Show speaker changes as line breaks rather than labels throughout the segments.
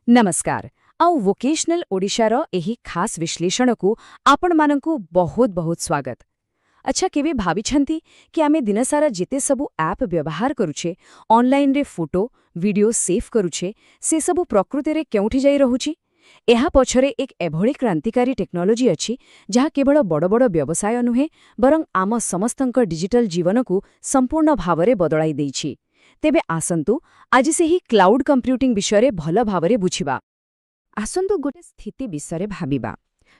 नमस्कार आउ वोकेशनल ओडिशार एही खास विश्लेषण को आपण मानकु बहुत बहुत स्वागत। अच्छा केवे भाविछंती कि आमे दिनसारा जेते सबु ऐप व्यवहार करूछे ऑनलाइन रे फोटो वीडियो सेव करूछे से सबु प्रकृति रे केउठी जाई रहुची। एहा पछरे एक एभଳି क्रांतिकारी टेक्नोलोजी अछि जहा केवल बड़ बड़ व्यवसाय नुहे बरं आम समस्तंक डिजिटल जीवन को संपूर्ण भावरे बदलाई देइछि। तेबे आसंतु आज से ही क्लाउड कंप्यूटिंग विषय भल भावरे बुझिबा। आसंतु गोटे स्थिति विषय भाबिबा।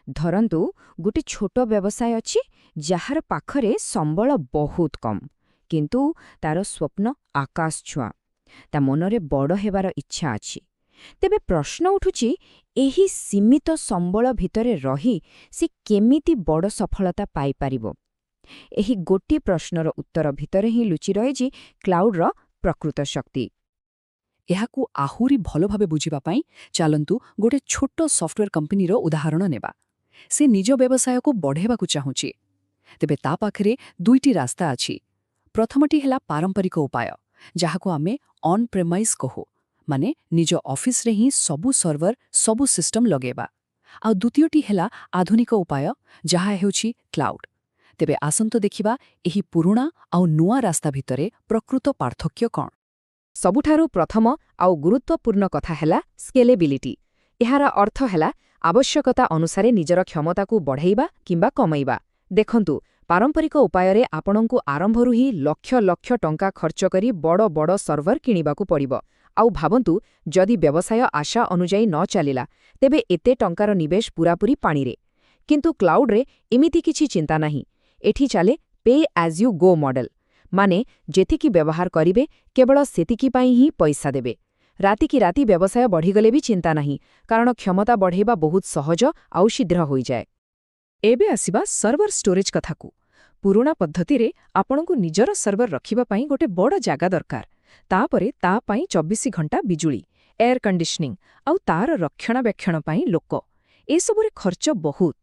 धरंतु गोटे छोट व्यवसाय अछि जहार पाखरे संबल बहुत कम किंतु तार स्वप्न आकाश छुआ ता मनरे बड़ हेबार इच्छा अछि। तेबे प्रश्न उठुची एही सीमित संबल भितरे रही से केमिति बड़ सफलता पाई पारिबो। एही गोटी प्रश्नर उत्तर भितरे ही लुचि रहे जी क्लाउड रो प्रकृत शक्ति।
एहाकु आहुरी भलो भावे बुझिबा पाई चालंतु गोटे छोटो सॉफ्टवेयर कंपनी रो उदाहरण नेबा। से निज व्यवसाय को बढ़ेबाकु चाहुची। तेबे ता पाखरे दुईटी रास्ता अछि। प्रथमटी हेला पारंपरिक उपाय जहाको आमे ऑन प्रेमाइज कहो माने निज ऑफिस रे ही सबु सर्वर सबु सिस्टम लगेबा। आ द्वितीयटी हेला आधुनिक उपाय जहा हेउची क्लाउड। तेबे आसंतो देखिबा एही पुरुणा आ नुआ रास्ता भितरे प्रकृत पार्थक्य कौन।
सबुठारु प्रथम आउ गुरुत्वपूर्ण कथा हेला स्केलेबिलिटी। एहार अर्थ हेला आवश्यकता अनुसारे निजर क्षमता को बढ़ाइबा किंबा कमाइबा। देखंतु पारंपरिक उपाय आपणको आरंभरू ही लक्ष लक्ष टंका खर्च करी बड़ बड़ सर्वर किनिबाकु पड़िबो। आउ भाबंतु जदि व्यवसाय आशा अनुजाई न चलिला तेबे एते टंकार निवेश पूरापूरी पाणीरे। किंतु क्लाउड रे एमिति किछि चिंता नाही। एठी चाले पे एज यू गो मॉडल माने जेतिकी व्यवहार करिवे केवल सेतिकी पाई ही पैसा देबे। राति की राति व्यवसाय बढ़ीगले भी चिंता नाही कारण क्षमता बढ़ेबा बहुत सहज आउ शीघ्र होई जाए।
एबे आसीबा सर्वर स्टोरेज कथाकू। पुरुणा पद्धति रे आपणको निजर सर्वर रखिबा पाई गोटे बड़ जागा दरकार। तापरे ता पाई 24 घंटा बिजुली एयर कंडीशनिंग आउ तार रक्षणाबेक्षण पाई लोक ए सबुरे खर्च बहुत।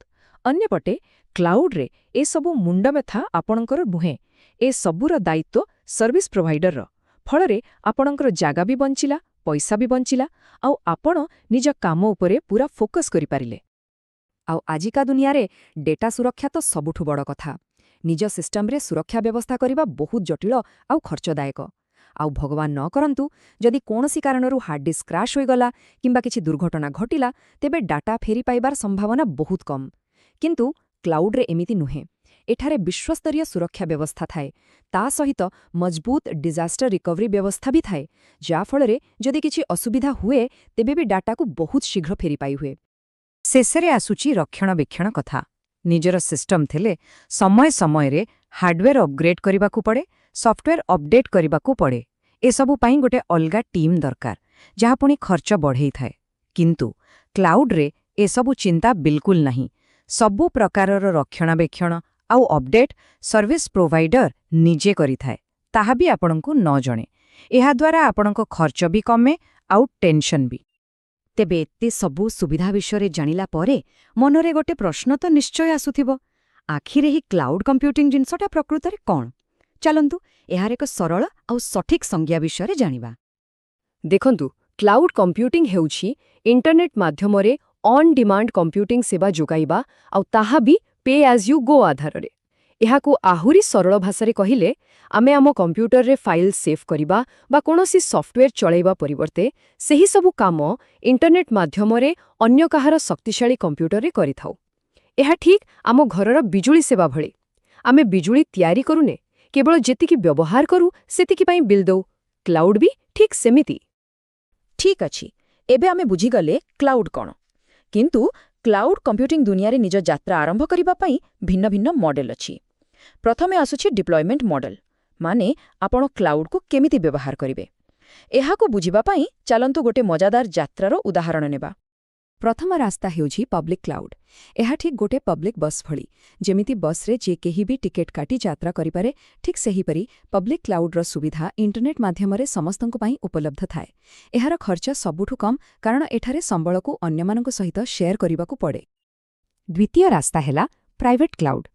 अन्यपटे क्लाउड रे ए सबु मुंडमेथा आपणकर नुहे ए सबुर दायित्व सर्विस प्रोवाइडर रो। फलरे आपणकर जागा भी बंचिला पैसा भी बंचिला आउ आपण निज काम उपरे पूरा फोकस करि पारिले। आउ आजिका दुनिया रे डेटा सुरक्षा तो सबुठु बड़ कथा। निज सिस्टम रे सुरक्षा व्यवस्था करिबा बहुत जटिल आउ खर्चदायक। आउ भगवान न करंतु जदि कोनोसी कारणरू हार्ड डिस्क क्रैश होई गला किंबा किछि दुर्घटना घटिला तेबे डाटा फेरी पाइबार संभावना बहुत कम। किंतु क्लाउड रे एमिति नुहे। एठारे विश्वस्तरीय सुरक्षा व्यवस्था थाए ता सहित मजबूत डिजास्टर रिकवरी व्यवस्था भी थाए जा फलरे जदि किछि असुविधा हुए तेबे भी डाटा को बहुत शीघ्र फेरी पाई हुए। शेषरे आसुची रक्षणाबेक्षण कथा। निजर सिस्टम थिले समय समय रे हार्डवेयर अपग्रेड करिबाकू पड़े सॉफ्टवेयर अपडेट करिबाकू पड़े। ए सबु पाई गोटे अलगा टीम दरकार जहा पुणी खर्च बढ़ेई थाए। किंतु क्लाउड रे ए सबु चिंता बिल्कुल नहीं। सबु प्रकारर रक्षणाबेक्षण आउ अपडेट सर्विस प्रोवाइडर निजे करि थाए ताहा भी आपणको न जणे। एहा द्वारा आपणको खर्च भी कमे आउ टेंशन भी। तेबे एते सबु सुविधा विषय जानिला परे मनरे गोटे प्रश्न तो निश्चय आसुथिबो आखिरे ही क्लाउड कंप्यूटिंग जिनसटा प्रकृतरे कौन। चलंतु एहार एक सरल आउ सठिक संज्ञा विषय जानिबा। देखंतु क्लाउड कंप्यूटिंग हेउछि इंटरनेट माध्यमरे ऑन डिमांड कंप्यूटिंग सेवा जोगाइबा आउ ताहा भी पे एज यू गो आधार। एहाकु आहुरी सरल भाषा रे कहिले आमे आम कंप्यूटर रे फाइल सेव करिबा बा कोनोसी सॉफ्टवेयर चलाइबा परिवर्ते सेही सबु काम इंटरनेट माध्यमरे अन्य काहार शक्तिशाली कंप्यूटर रे करिथाउ। एहा ठीक आम घरर बिजुली सेवा भଳି। आमे बिजुली तयारी करूने केवल जेतिकी व्यवहार करू सेतिकी पाई बिल दौ। क्लाउड भी ठीक सेमिति। ठीक अछि एबे आमे बुझिगले क्लाउड कोन। किंतु क्लाउड कंप्यूटिंग दुनिया रे निज यात्रा आरंभ करिबा पाई भिन्न भिन्न मॉडल अछि। प्रथमे आसुछि डिप्लॉयमेंट मॉडल माने आपण क्लाउड को केमिति व्यवहार करिवे। एहाको बुझिबा पाई चलंतु गोटे मजादार यात्रार उदाहरण नेबा। प्रथम रास्ता हेउछि पब्लिक क्लाउड। एहा ठीक गोटे पब्लिक बस भଳି। जेमिति बस रे जे केही भी टिकेट काटी यात्रा करिपारे ठीक सेही परी पब्लिक क्लाउड रो सुविधा इंटरनेट माध्यमरे समस्तंको पाई उपलब्ध थाए। एहार खर्च सबुठु कम कारण एठारे संबल को अन्यमानक सहित शेयर करिबाकू पड़े। द्वितीय रास्ता हेला प्राइवेट क्लाउड।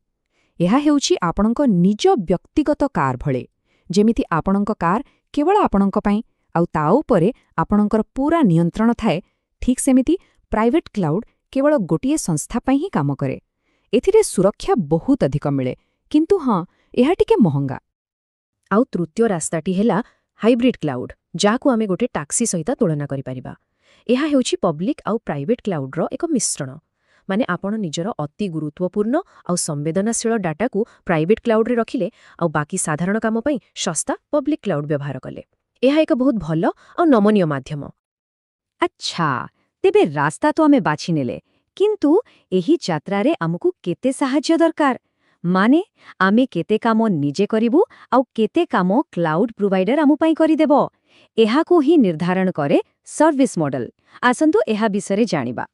एहा हेउछि आपणको निज व्यक्तिगत कार भळे। जेमिति आपणको कार केवल आपणको पाई आउ ता उपरे आपणकर पूरा नियंत्रण थाए
ଠିକ୍ ସେମିତି ପ୍ରାଇଭେଟ୍ କ୍ଲାଉଡ୍ କେବଳ ଗୋଟିଏ ସଂସ୍ଥା ପାଇଁ ହିଁ କାମ କରେ। ଏଥିରେ ସୁରକ୍ଷା ବହୁତ ଅଧିକ ମିଳେ, କିନ୍ତୁ ହଁ, ଏହା ଟିକେ ମହଙ୍ଗା।
ଆଉ ତୃତୀୟ ରାସ୍ତାଟି ହେଲା ହାଇବ୍ରିଡ୍ କ୍ଲାଉଡ୍, ଯାହାକୁ ଆମେ ଗୋଟେ ଟାକ୍ସି ସହିତ ତୁଳନା କରିପାରିବା। ଏହା ହେଉଛି ପବ୍ଲିକ୍ ଆଉ ପ୍ରାଇଭେଟ୍ କ୍ଲାଉଡ୍ର ଏକ ମିଶ୍ରଣ। ମାନେ ଆପଣ ନିଜର ଅତି ଗୁରୁତ୍ୱପୂର୍ଣ୍ଣ ଆଉ ସମ୍ବେଦନଶୀଳ ଡାଟାକୁ ପ୍ରାଇଭେଟ୍ କ୍ଲାଉଡ୍ରେ ରଖିଲେ ଆଉ ବାକି ସାଧାରଣ କାମ ପାଇଁ ଶସ୍ତା ପବ୍ଲିକ୍ କ୍ଲାଉଡ୍ ବ୍ୟବହାର କଲେ। ଏହା ଏକ ବହୁତ ଭଲ ଆଉ ନମନୀୟ ମାଧ୍ୟମ।
ଆଚ୍ଛା, ତେବେ ରାସ୍ତା ତ ଆମେ ବାଛିନେଲେ, କିନ୍ତୁ ଏହି ଯାତ୍ରାରେ ଆମକୁ କେତେ ସାହାଯ୍ୟ ଦରକାର? ମାନେ ଆମେ କେତେ କାମ ନିଜେ କରିବୁ ଆଉ କେତେ କାମ କ୍ଲାଉଡ୍ ପ୍ରୋଭାଇଡର ଆମ ପାଇଁ କରିଦେବ? ଏହାକୁ ହିଁ ନିର୍ଦ୍ଧାରଣ କରେ ସର୍ଭିସ୍ ମଡେଲ। ଆସନ୍ତୁ ଏହା ବିଷୟରେ ଜାଣିବା।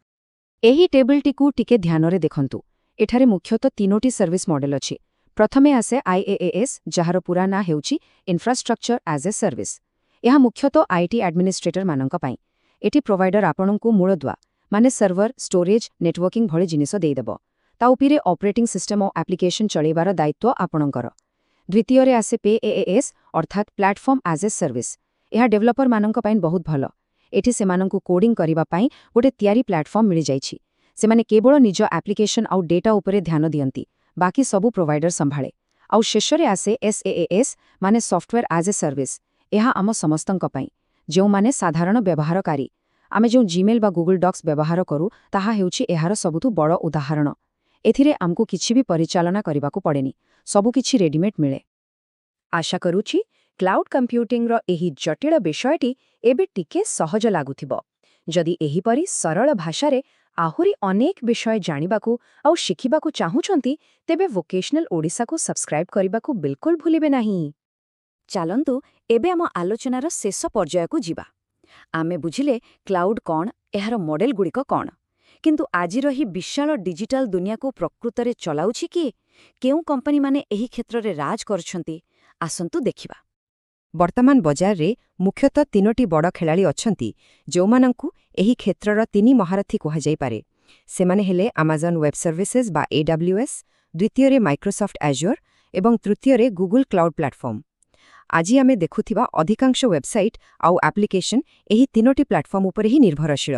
ଏହି ଟେବୁଲଟିକୁ ଟିକେ ଧ୍ୟାନରେ ଦେଖନ୍ତୁ। ଏଠାରେ ମୁଖ୍ୟତଃ 3ଟି ସର୍ଭିସ୍ ମଡେଲ ଅଛି। ପ୍ରଥମେ ଆସେ IaaS, ଯାହାର ପୁରା ନାଁ ହେଉଛି ଇନଫ୍ରାଷ୍ଟ୍ରକ୍ଚର ଆଜ୍ ଏ ସର୍ଭିସ୍। ଏହା ମୁଖ୍ୟତଃ IT ଆଡମିନିଷ୍ଟ୍ରେଟରମାନଙ୍କ ପାଇଁ। ଏଠି ପ୍ରୋଭାଇଡର ଆପଣଙ୍କୁ ମୂଳଦୁଆ ମାନେ ସର୍ଭର, ଷ୍ଟୋରେଜ୍, ନେଟୱାର୍କିଂ ଭଳି ଜିନିଷ ଦେଇଦେବ। ତା ଉପରେ ଅପରେଟିଂ ସିଷ୍ଟମ ଓ ଆପ୍ଲିକେସନ ଚଳାଇବାର ଦାୟିତ୍ୱ ଆପଣଙ୍କର। ଦ୍ୱିତୀୟରେ ଆସେ PaaS ଅର୍ଥାତ୍ ପ୍ଲାଟଫର୍ମ ଆଜ୍ ଏ ସର୍ଭିସ୍। ଏହା ଡେଭଲପରମାନଙ୍କ ପାଇଁ ବହୁତ ଭଲ। ଏଠି ସେମାନଙ୍କୁ କୋଡିଂ କରିବା ପାଇଁ ଗୋଟେ ତିଆରି ପ୍ଲାଟଫର୍ମ ମିଳିଯାଇଛି। ସେମାନେ କେବଳ ନିଜ ଆପ୍ଲିକେସନ ଆଉ ଡେଟା ଉପରେ ଧ୍ୟାନ ଦିଅନ୍ତି, ବାକି ସବୁ ପ୍ରୋଭାଇଡର ସମ୍ଭାଳେ। ଆଉ ଶେଷରେ ଆସେ SaaS ମାନେ ସଫ୍ଟୱେୟାର ଆଜ୍ ଏ ସର୍ଭିସ୍। ଏହା ଆମ ସମସ୍ତଙ୍କ ପାଇଁ, ଯେଉଁମାନେ ସାଧାରଣ ବ୍ୟବହାରକାରୀ। ଆମେ ଯେଉଁ ଜିମେଲ୍ ବା ଗୁଗଲ ଡକ୍ସ ବ୍ୟବହାର କରୁ, ତାହା ହେଉଛି ଏହାର ସବୁଠୁ ବଡ଼ ଉଦାହରଣ। ଏଥିରେ ଆମକୁ କିଛି ବି ପରିଚାଳନା କରିବାକୁ ପଡ଼େନି, ସବୁକିଛି ରେଡିମେଡ୍ ମିଳେ। ଆଶା କରୁଛି କ୍ଲାଉଡ୍ କମ୍ପ୍ୟୁଟିଂର ଏହି ଜଟିଳ ବିଷୟଟି ଏବେ ଟିକେ ସହଜ ଲାଗୁଥିବ। ଯଦି ଏହିପରି ସରଳ ଭାଷାରେ ଆହୁରି ଅନେକ ବିଷୟ ଜାଣିବାକୁ ଆଉ ଶିଖିବାକୁ ଚାହୁଁଛନ୍ତି, ତେବେ ଭୋକେସନାଲ ଓଡ଼ିଶାକୁ ସବସ୍କ୍ରାଇବ୍ କରିବାକୁ ବିଲକୁଲ ଭୁଲିବେ ନାହିଁ। ଚାଲନ୍ତୁ ଏବେ ଆମ ଆଲୋଚନାର ଶେଷ ପର୍ଯ୍ୟାୟକୁ ଯିବା। ଆମେ ବୁଝିଲେ କ୍ଲାଉଡ୍ କ'ଣ, ଏହାର ମଡେଲଗୁଡ଼ିକ କ'ଣ। କିନ୍ତୁ ଆଜିର ଏହି ବିଶାଳ ଡିଜିଟାଲ ଦୁନିଆକୁ ପ୍ରକୃତରେ ଚଲାଉଛି କିଏ? କେଉଁ କମ୍ପାନୀମାନେ ଏହି କ୍ଷେତ୍ରରେ ରାଜ କରୁଛନ୍ତି? ଆସନ୍ତୁ ଦେଖିବା। ବର୍ତ୍ତମାନ ବଜାରରେ ମୁଖ୍ୟତଃ 3ଟି ବଡ଼ ଖେଳାଳି ଅଛନ୍ତି, ଯେଉଁମାନଙ୍କୁ ଏହି କ୍ଷେତ୍ରର 3 ମହାରଥୀ କୁହାଯାଇପାରେ। ସେମାନେ ହେଲେ ଆମାଜନ ୱେବ୍ ସର୍ଭିସେସ୍ ବା AWS, ଦ୍ୱିତୀୟରେ ମାଇକ୍ରୋସଫ୍ଟ ଆଜ୍ୟୁର ଏବଂ ତୃତୀୟରେ ଗୁଗଲ କ୍ଲାଉଡ୍ ପ୍ଲାଟଫର୍ମ। ଆଜି ଆମେ ଦେଖୁଥିବା ଅଧିକାଂଶ ୱେବସାଇଟ୍ ଆଉ ଆପ୍ଲିକେସନ ଏହି 3ଟି ପ୍ଲାଟଫର୍ମ ଉପରେ ହିଁ ନିର୍ଭରଶୀଳ।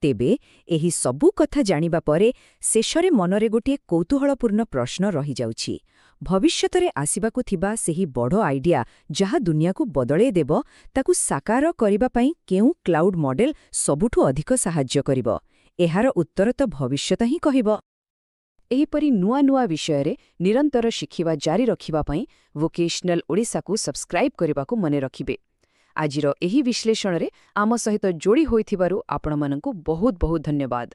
ତେବେ ଏହି ସବୁ କଥା ଜାଣିବା ପରେ ଶେଷରେ ମନରେ ଗୋଟିଏ କୌତୂହଳପୂର୍ଣ୍ଣ ପ୍ରଶ୍ନ ରହିଯାଉଛି। ଭବିଷ୍ୟତରେ ଆସିବାକୁ ଥିବା ସେହି ବଡ଼ ଆଇଡିଆ ଯାହା ଦୁନିଆକୁ ବଦଳେଇ ଦେବ, ତାକୁ ସାକାର କରିବା ପାଇଁ କେଉଁ କ୍ଲାଉଡ୍ ମଡେଲ ସବୁଠୁ ଅଧିକ ସାହାଯ୍ୟ କରିବ? ଏହାର ଉତ୍ତର ତ ଭବିଷ୍ୟତ ହିଁ କହିବ। ଏହିପରି ନୂଆ ନୂଆ ବିଷୟରେ ନିରନ୍ତର ଶିଖିବା ଜାରି ରଖିବା ପାଇଁ ଭୋକେସନାଲ ଓଡ଼ିଶାକୁ ସବସ୍କ୍ରାଇବ୍ କରିବାକୁ ମନେ ରଖିବେ। ଆଜିର ଏହି ବିଶ୍ଳେଷଣରେ ଆମ ସହିତ ଯୋଡ଼ି ହୋଇଥିବାରୁ ଆପଣମାନଙ୍କୁ ବହୁତ ବହୁତ ଧନ୍ୟବାଦ।